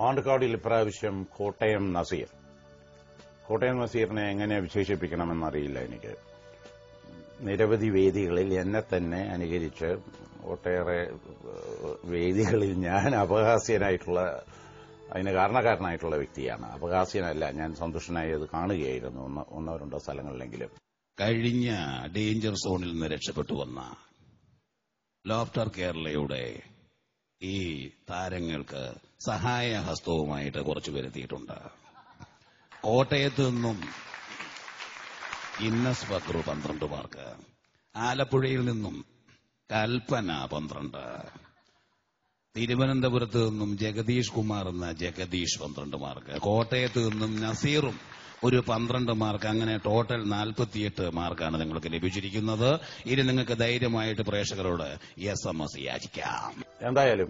On റെക്കോർഡിൽ ഇപ്രാവശ്യം കോട്ടയം നസീർ. കോട്ടയം നസീറിനെ എങ്ങനെ വിശേഷിപ്പിക്കണമെന്നറിയില്ല എനിക്ക്. നിരവധി വേദികളിൽ എന്നെ തന്നെ അനുകരിച്ച് ഒട്ടേറെ വേദികളിൽ ഞാൻ അപഹാസ്യനായിട്ടുള്ള, അതിന് കാരണക്കാരനായിട്ടുള്ള വ്യക്തിയാണ്. അപഹാസ്യനല്ല, ഞാൻ സന്തുഷ്ടനായി അത് കാണുകയായിരുന്നു ഒന്നോ രണ്ടോ സ്ഥലങ്ങളിലെങ്കിലും. കഴിഞ്ഞ ഡേഞ്ചർ സോണിൽ നിന്ന് രക്ഷപ്പെട്ടു വന്ന ലോഫ്റ്റർ കേരളയുടെ ഈ താരങ്ങൾക്ക് സഹായഹസ്തവുമായിട്ട് കുറച്ചു പേരെത്തിയിട്ടുണ്ട്. കോട്ടയത്ത് നിന്നും ഇന്നസ് ബക്രു 12 മാർക്ക്, ആലപ്പുഴയിൽ നിന്നും കൽപ്പന 12, തിരുവനന്തപുരത്ത് നിന്നും ജഗദീഷ് കുമാർ എന്ന ജഗദീഷ് 12 മാർക്ക്, കോട്ടയത്ത് നിന്നും നസീറും ഒരു 12 മാർക്ക്. അങ്ങനെ ടോട്ടൽ 48 മാർക്കാണ് നിങ്ങൾക്ക് ലഭിച്ചിരിക്കുന്നത്. ഇനി നിങ്ങൾക്ക് ധൈര്യമായിട്ട് പ്രേക്ഷകരോട് SMS യാചിക്കാം. എന്തായാലും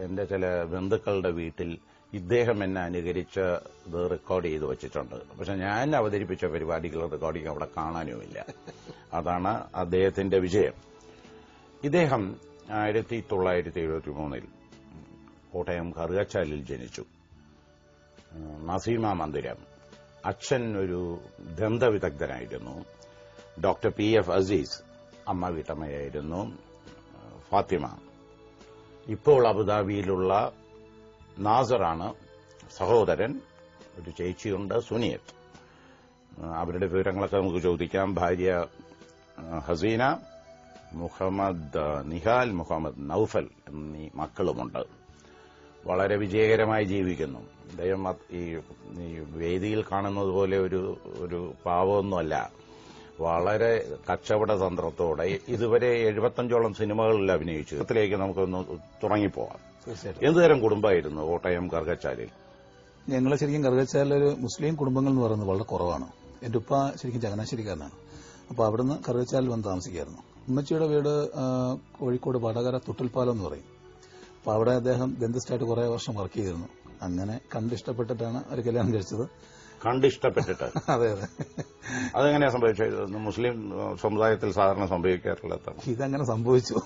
എന്റെ ചില ബന്ധുക്കളുടെ വീട്ടിൽ ഇദ്ദേഹം എന്നെ അനുകരിച്ച് ഇത് റെക്കോർഡ് ചെയ്ത് വെച്ചിട്ടുണ്ട്. പക്ഷെ ഞാൻ അവതരിപ്പിച്ച പരിപാടികളുടെ റെക്കോർഡിംഗ് അവിടെ കാണാനുമില്ല. അതാണ് അദ്ദേഹത്തിന്റെ വിജയം. ഇദ്ദേഹം 1973 കോട്ടയം കറുകച്ചാലിൽ ജനിച്ചു. നസീമ മന്ദിരം. അച്ഛൻ ഒരു ദന്തവിദഗ്ധനായിരുന്നു. ഡോക്ടർ PF അസീസ് അമ്മ വീട്ടമ്മയായിരുന്നു. ഫാത്തിമ. ഇപ്പോൾ അബുദാബിയിലുള്ള നാസറാണ് സഹോദരൻ. ഒരു ചേച്ചിയുണ്ട്, സുനിയത്ത്. അവരുടെ വിവരങ്ങളൊക്കെ നമുക്ക് ചോദിക്കാം. ഭാര്യ ഹസീന, മുഹമ്മദ് നിഹാൽ, മുഹമ്മദ് നൌഫൽ എന്നീ മക്കളുമുണ്ട്. വളരെ വിജയകരമായി ജീവിക്കുന്നു. അദ്ദേഹം ഈ വേദിയിൽ കാണുന്നത് പോലെ ഒരു പാവമൊന്നുമല്ല. വളരെ കച്ചവട തന്ത്രത്തോടെ ഇതുവരെ 75ഓളം സിനിമകളിൽ അഭിനയിച്ചു. ഇതിലേക്ക് നമുക്കൊന്ന് തുടങ്ങിപ്പോവാം. എന്തുതരം കുടുംബമായിരുന്നു കോട്ടയം കറുകച്ചാലിൽ? ഞങ്ങൾ ശരിക്കും കറുകച്ചാലിലൊരു മുസ്ലിം കുടുംബങ്ങൾ എന്ന് പറയുന്നത് വളരെ കുറവാണ്. എന്റെ ഉപ്പ ശരിക്കും ചങ്ങനാശ്ശേരിക്കാരനാണ്. അപ്പോൾ അവിടുന്ന് കറുകച്ചാലിൽ വന്ന് താമസിക്കായിരുന്നു. ഉമ്മച്ചിയുടെ വീട് കോഴിക്കോട് വടകര തൊട്ടിൽപ്പാലം എന്ന് പറയും. അപ്പോൾ അവിടെ അദ്ദേഹം ഡെന്റിസ്റ്റായിട്ട് കുറെ വർഷം വർക്ക് ചെയ്തിരുന്നു. അങ്ങനെ കണ്ടിഷ്ടപ്പെട്ടിട്ടാണ് അവർ കല്യാണം കഴിച്ചത്. കണ്ടിഷ്ടപ്പെട്ടിട്ട്? അതെ അതെ. അതെങ്ങനെയാ സംഭവിച്ചത്? മുസ്ലിം സമുദായത്തിൽ സാധാരണ സംഭവിക്കാറുള്ളതാണ്. ഇതങ്ങനെ സംഭവിച്ചു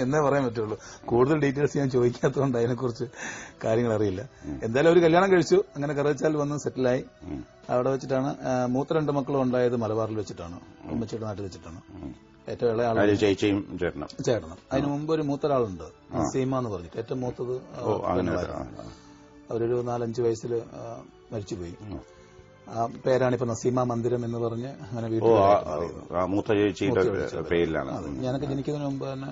എന്നേ പറയാൻ പറ്റുള്ളൂ. കൂടുതൽ ഡീറ്റെയിൽസ് ഞാൻ ചോദിക്കാത്തതുകൊണ്ട് അതിനെക്കുറിച്ച് കാര്യങ്ങൾ അറിയില്ല. എന്തായാലും ഒരു കല്യാണം കഴിച്ചു. അങ്ങനെ കറുകച്ചാൽ വന്ന് സെറ്റിലായി. അവിടെ വെച്ചിട്ടാണ് മൂത്ത 2 മക്കളും ഉണ്ടായത് മലബാറിൽ വെച്ചിട്ടാണ്, ഉമ്മച്ചിയുടെ നാട്ടിൽ വെച്ചിട്ടാണ്. ഏറ്റവും ഇളയ ആള് ചേച്ചിയും ചേട്ടനും. അതിന് മുമ്പ് ഒരു മൂത്ത ഒരാളുണ്ട്, സീമ എന്ന് പറഞ്ഞിട്ട്. ഏറ്റവും മൂത്തത് അവരൊരു 4-5 വയസ്സിൽ മരിച്ചുപോയി. ആ പേരാണ് ഇപ്പൊ നസീമ മന്ദിരം എന്ന് പറഞ്ഞ് അങ്ങനെ വീട്ടിൽ. ഞാനൊക്കെ ജനിക്കുന്നതിന് മുമ്പ് തന്നെ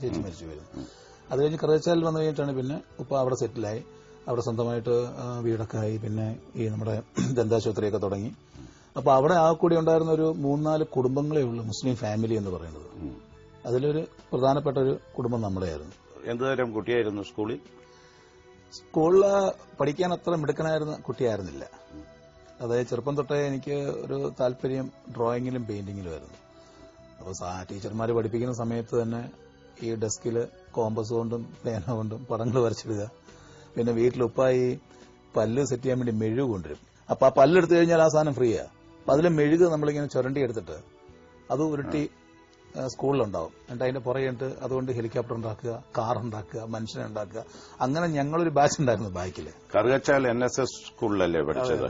ചേച്ചി മരിച്ചു പോയിരുന്നു. അത് കഴിഞ്ഞ് കറുകച്ചാലിൽ വന്നു കഴിഞ്ഞിട്ടാണ് പിന്നെ ഉപ്പ അവിടെ സെറ്റിലായി. അവിടെ സ്വന്തമായിട്ട് വീടൊക്കെ ആയി. പിന്നെ ഈ നമ്മുടെ ദന്താശുപത്രിയൊക്കെ തുടങ്ങി. അപ്പൊ അവിടെ ആ കൂടി ഉണ്ടായിരുന്ന ഒരു 3-4 കുടുംബങ്ങളേ ഉള്ളൂ മുസ്ലിം ഫാമിലി എന്ന് പറയുന്നത്. അതിലൊരു പ്രധാനപ്പെട്ട ഒരു കുടുംബം നമ്മുടെയായിരുന്നു. എന്തുതരം കുട്ടിയായിരുന്നു സ്കൂളിൽ? സ്കൂളിൽ പഠിക്കാൻ അത്ര മിടുക്കനായിരുന്ന കുട്ടിയായിരുന്നില്ല. അതായത് ചെറുപ്പം തൊട്ടേ എനിക്ക് ഒരു താല്പര്യം ഡ്രോയിങ്ങിലും പെയിന്റിങ്ങിലുമായിരുന്നു. അപ്പോൾ ടീച്ചർമാർ പഠിപ്പിക്കുന്ന സമയത്ത് തന്നെ ഈ ഡെസ്കിൽ കോമ്പസ് കൊണ്ടും പേന കൊണ്ടും പടങ്ങൾ വരച്ചിടുക. പിന്നെ വീട്ടിൽ ഉപ്പായി പല്ല് സെറ്റ് ചെയ്യാൻ വേണ്ടി മെഴുക് കൊണ്ടുവരും. അപ്പൊ ആ പല്ലെടുത്തു കഴിഞ്ഞാൽ ആ സാധനം ഫ്രീയാ. അപ്പൊ അതിലെ മെഴുക് നമ്മളിങ്ങനെ ചുരണ്ടി എടുത്തിട്ട് അത് ഉരുട്ടി സ്കൂളിലുണ്ടാവും. എന്നിട്ട് അതിന്റെ പുറകെയിട്ട് അതുകൊണ്ട് ഹെലികോപ്റ്റർ ഉണ്ടാക്കുക, കാർ ഉണ്ടാക്കുക, മനുഷ്യനെ ഉണ്ടാക്കുക. അങ്ങനെ ഞങ്ങളൊരു ബാച്ച് ഉണ്ടായിരുന്നു ബാക്കില്. കറുകച്ചാൽ NSS സ്കൂളിലല്ലേ പഠിച്ചത്?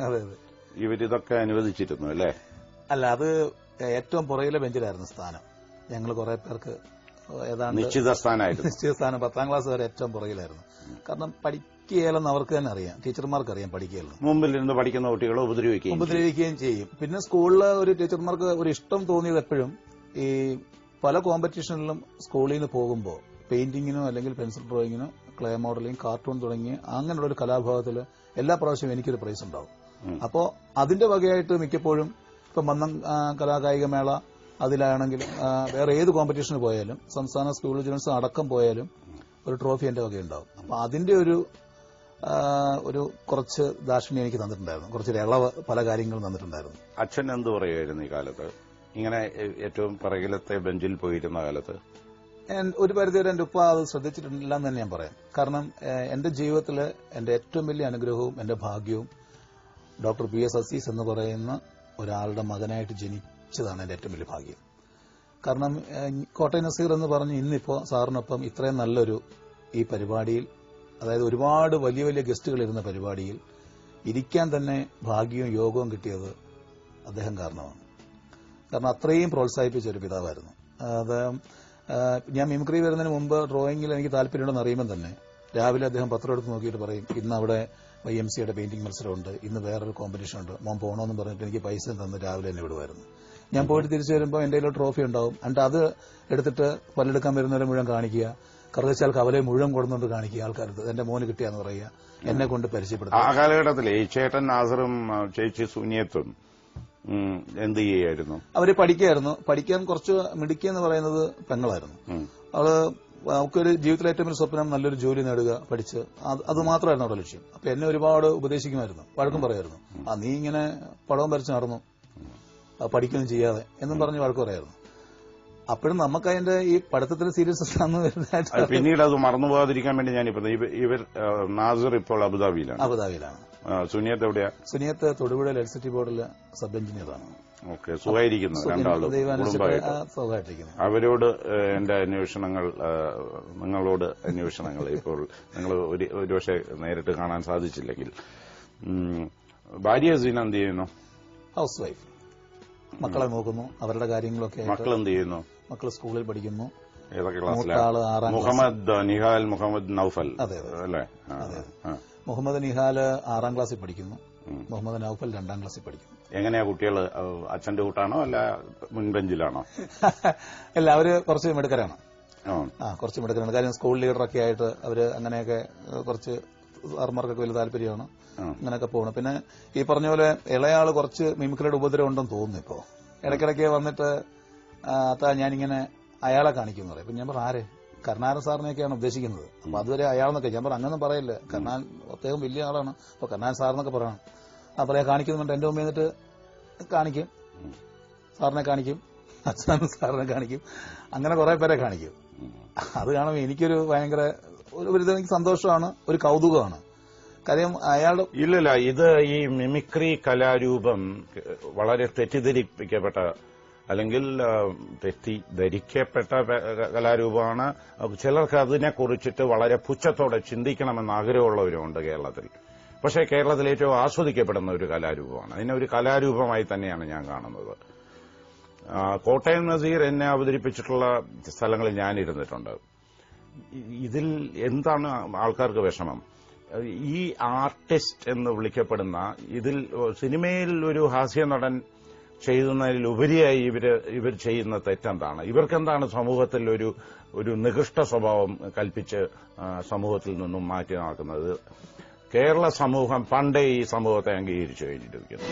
അതെ അതെ. ഇവരിതൊക്കെ അനുവദിച്ചിരുന്നു അല്ലേ? അല്ല, അത് ഏറ്റവും പുറകിലെ ബെഞ്ചിലായിരുന്നു സ്ഥാനം. ഞങ്ങൾ കുറെ പേർക്ക് ഏതാണ്ട് നിശ്ചിത സ്ഥാനം 10ാം ക്ലാസ് വരെ ഏറ്റവും പുറകിലായിരുന്നു. കാരണം പഠിക്കുകയെന്ന് അവർക്ക് തന്നെ അറിയാം, ടീച്ചർമാർക്ക് അറിയാം പഠിക്കുകയെന്ന്. മുമ്പിൽ നിന്ന് പഠിക്കുന്ന കുട്ടികളെ ഉപദ്രവിക്കുകയും ചെയ്യും. പിന്നെ സ്കൂളിൽ ഒരു ടീച്ചർമാർക്ക് ഒരു ഇഷ്ടം തോന്നിയത് എപ്പോഴും ഈ പല കോമ്പറ്റീഷനിലും സ്കൂളിൽ നിന്ന് പോകുമ്പോൾ പെയിന്റിങ്ങിനോ അല്ലെങ്കിൽ പെൻസിൽ ഡ്രോയിങ്ങിനോ ക്ലേ മോഡലിംഗ്, കാർട്ടൂൺ തുടങ്ങിയ അങ്ങനെയുള്ള ഒരു കലാഭാഗത്തിൽ എല്ലാ പ്രാവശ്യവും എനിക്കൊരു പ്രൈസ് ഉണ്ടാവും. അപ്പോൾ അതിന്റെ വകയായിട്ട് മിക്കപ്പോഴും ഇപ്പം മന്നം കലാകായിക മേള അതിലാണെങ്കിലും വേറെ ഏത് കോമ്പറ്റീഷന് പോയാലും സംസ്ഥാന സ്കൂൾ ജൂനിയേഴ്സ് അടക്കം പോയാലും ഒരു ട്രോഫി എന്റെ വകയുണ്ടാവും. അപ്പൊ അതിന്റെ ഒരു കുറച്ച് ദാക്ഷിണ്യം എനിക്ക് തന്നിട്ടുണ്ടായിരുന്നു. കുറച്ചൊരു ഇളവ് പല കാര്യങ്ങളും തന്നിട്ടുണ്ടായിരുന്നു. അച്ഛൻ എന്ത് പറയുമായിരുന്നു ഈ കാലത്ത്? ഇങ്ങനെ ഏറ്റവും പിറകിലത്തെ ബെഞ്ചിൽ പോയിരുന്ന കാലത്ത് ഒരു പരിധിവരെ എന്റെ ഉപ്പ അത് ശ്രദ്ധിച്ചിട്ടില്ല എന്ന് തന്നെ ഞാൻ പറയാം. കാരണം എന്റെ ജീവിതത്തിൽ എന്റെ ഏറ്റവും വലിയ അനുഗ്രഹവും എന്റെ ഭാഗ്യവും ഡോക്ടർ PS അസീസ് എന്ന് പറയുന്ന ഒരാളുടെ മകനായിട്ട് ജനിച്ചതാണ് എന്റെ ഏറ്റവും വലിയ ഭാഗ്യം. കാരണം കോട്ടയം നസീർ എന്ന് പറഞ്ഞ് ഇന്നിപ്പോ സാറിനൊപ്പം ഇത്രയും നല്ലൊരു ഈ പരിപാടിയിൽ അതായത് ഒരുപാട് വലിയ വലിയ ഗസ്റ്റുകൾ ഇരുന്ന പരിപാടിയിൽ ഇരിക്കാൻ തന്നെ ഭാഗ്യവും യോഗവും കിട്ടിയത് അദ്ദേഹം കാരണമാണ്. കാരണം അത്രയും പ്രോത്സാഹിപ്പിച്ച ഒരു പിതാവായിരുന്നു. അത് ഞാൻ മിമിക്രി വരുന്നതിന് മുമ്പ് ഡ്രോയിങ്ങിൽ എനിക്ക് താല്പര്യമുണ്ടെന്ന് അറിയുമ്പോൾ തന്നെ രാവിലെ അദ്ദേഹം പത്രം എടുത്ത് നോക്കിയിട്ട് പറയും, ഇന്ന് അവിടെ YMCAയുടെ പെയിന്റിംഗ് മത്സരമുണ്ട്, ഇന്ന് വേറൊരു കോമ്പറ്റീഷൻ ഉണ്ട്, മോൻ പോകണമെന്ന് പറഞ്ഞിട്ട് എനിക്ക് പൈസ തന്ന് രാവിലെ തന്നെ വിടുമായിരുന്നു. ഞാൻ പോയിട്ട് തിരിച്ചു വരുമ്പോൾ എന്റെ കയ്യിൽ ട്രോഫി ഉണ്ടാവും. എന്നിട്ട് അത് എടുത്തിട്ട് പല്ലെടുക്കാൻ വരുന്നവരെ മുഴുവൻ കാണിക്കുക, കറുകച്ചാൽ കവലയെ മുഴുവൻ കൊടുന്നുകൊണ്ട് കാണിക്കുക, ആൾക്കാർക്ക് എന്റെ മോന് കിട്ടിയാന്ന് പറയുക, എന്നെ കൊണ്ട് പരിചയപ്പെടുത്തുക. ആ കാലഘട്ടത്തിലെ ഈ ചേട്ടൻ നാസറും ചേച്ചി സുനിയത്തും എന്ത് ചെയ്യായിരുന്നു? അവര് പഠിക്കായിരുന്നു. പഠിക്കാൻ കുറച്ച് മിടുക്കിയെന്ന് പറയുന്നത് പെങ്ങളായിരുന്നു. അവള് അവൾക്കൊരു ജീവിതത്തിലെ ഏറ്റവും വലിയ സ്വപ്നം നല്ലൊരു ജോലി നേടുക, പഠിച്ച് അത് മാത്രമായിരുന്നു അവരുടെ ലക്ഷ്യം. അപ്പൊ എന്നെ ഒരുപാട് ഉപദേശിക്കുമായിരുന്നു, വഴക്കം പറയായിരുന്നു. നീ ഇങ്ങനെ പടവും വരച്ച് നടന്നു, പഠിക്കുകയൊന്നും ചെയ്യാതെ എന്നും പറഞ്ഞ് വഴക്ക് പറയായിരുന്നു. അപ്പോഴും നമുക്ക് അതിന്റെ ഈ പഠിത്തത്തിന് സീരിയസ് വരുന്നതായിട്ട് പിന്നീട് അത് മറന്നുപോകാതിരിക്കാൻ വേണ്ടി ഞാനിപ്പോ ഇവർ നാസർ ഇപ്പോൾ അബുദാബിയിലാണ്. സുനിയത്ത് എവിടെയാ? സുനിയത്ത് തൊടുപുഴ ഇലക്ട്രിസിറ്റി ബോർഡിലെ സബ് എഞ്ചിനീയറാണ്. ഓക്കെ, സുഖമായിരിക്കുന്നു രണ്ടാളും സുഖമായിട്ടിരിക്കുന്നു. അവരോട് എന്റെ അന്വേഷണങ്ങൾ, നിങ്ങളോട് അന്വേഷണങ്ങൾ ഇപ്പോൾ നിങ്ങൾ ഒരുപക്ഷെ നേരിട്ട് കാണാൻ സാധിച്ചില്ലെങ്കിൽ. ഭാര്യ സീന എന്ത് ചെയ്യുന്നു? House wife. മക്കളെ നോക്കുന്നു, അവരുടെ കാര്യങ്ങളൊക്കെ. മക്കൾ എന്ത് ചെയ്യുന്നു? മക്കൾ സ്കൂളിൽ പഠിക്കുന്നു. ഏതൊക്കെ ക്ലാസ്സിലാണ്? മുഹമ്മദ് നിഹാൽ, മുഹമ്മദ് നൌഫൽ അല്ലേ? മുഹമ്മദ് നിഹാല് 6ാം ക്ലാസ്സിൽ പഠിക്കുന്നു, മുഹമ്മദ് നൌഫൽ 2ാം ക്ലാസ്സിൽ പഠിക്കുന്നു. എങ്ങനെയാ കുട്ടികൾ? അച്ഛന്റെ കൂട്ടാണോ അല്ല മുൻബെഞ്ചിലാണോ? അല്ല, അവര് കുറച്ച് മിടുക്കരാണ്. കുറച്ച് മിടുക്കരാണ്. കാര്യം സ്കൂൾ ലീഡറൊക്കെ ആയിട്ട് അവര് അങ്ങനെയൊക്കെ കുറച്ച് സാർമാർക്കൊക്കെ വലിയ താല്പര്യമാണ്. അങ്ങനെയൊക്കെ പോകണം. പിന്നെ ഈ പറഞ്ഞ പോലെ ഇളയാള് കുറച്ച് മിമിക്രിയുടെ ഉപദ്രവം ഉണ്ടെന്ന് തോന്നുന്നു. ഇപ്പോ ഇടയ്ക്കിടയ്ക്ക് വന്നിട്ട് ഞാനിങ്ങനെ അയാളെ കാണിക്കുന്നു പറയും. ഞാൻ പറഞ്ഞു, ആരെ? കരുണാകരൻ സാറിനെയൊക്കെയാണ് ഉദ്ദേശിക്കുന്നത്. അപ്പൊ അതുവരെ അയാളെന്നൊക്കെ ഞാൻ പറഞ്ഞു, അങ്ങനൊന്നും പറയില്ല, കരുണാകരൻ അദ്ദേഹം വലിയ ആളാണ്, അപ്പൊ കരുണാകരൻ സാറിനൊക്കെ പറയണം. പറയാ കാണിക്കുന്നുണ്ട്, എന്റെ മുമ്പ് എന്നിട്ട് കാണിക്കും, സാറിനെ കാണിക്കും, അച്ഛൻ സാറിനെ കാണിക്കും, അങ്ങനെ കുറെ പേരെ കാണിക്കും. അത് കാണുമ്പോൾ എനിക്കൊരു ഭയങ്കര എനിക്ക് സന്തോഷമാണ്, ഒരു കൗതുകമാണ്. കാര്യം അയാളുടെ ഇല്ലല്ല, ഇത് ഈ മിമിക്രി കലാരൂപം വളരെ തെറ്റിദ്ധരിപ്പിക്കപ്പെട്ട അല്ലെങ്കിൽ തെറ്റിദ്ധരിക്കപ്പെട്ട കലാരൂപമാണ്. ചിലർക്ക് അതിനെക്കുറിച്ചിട്ട് വളരെ പുച്ഛത്തോടെ ചിന്തിക്കണമെന്ന് ആഗ്രഹമുള്ളവരുമുണ്ട് കേരളത്തിൽ. പക്ഷേ കേരളത്തിൽ ഏറ്റവും ആസ്വദിക്കപ്പെടുന്ന ഒരു കലാരൂപമാണ്. അതിനെ ഒരു കലാരൂപമായി തന്നെയാണ് ഞാൻ കാണുന്നത്. കോട്ടയം നസീർ എന്നെ അവതരിപ്പിച്ചിട്ടുള്ള സ്ഥലങ്ങളിൽ ഞാനിരുന്നിട്ടുണ്ട്. ഇതിൽ എന്താണ് ആൾക്കാർക്ക് വിഷമം? ഈ ആർട്ടിസ്റ്റ് എന്ന് വിളിക്കപ്പെടുന്ന ഇതിൽ സിനിമയിൽ ഒരു ഹാസ്യ നടൻ ചെയ്യുന്നതിലുപരിയായി ഇവർ ചെയ്യുന്ന തെറ്റെന്താണ്? ഇവർക്കെന്താണ് സമൂഹത്തിൽ ഒരു നികൃഷ്ട സ്വഭാവം കൽപ്പിച്ച് സമൂഹത്തിൽ നിന്നും മാറ്റി നടക്കുന്നത്? കേരള സമൂഹം പണ്ടേ ഈ സമൂഹത്തെ അംഗീകരിച്ചു കഴിഞ്ഞിരിക്കുന്നു.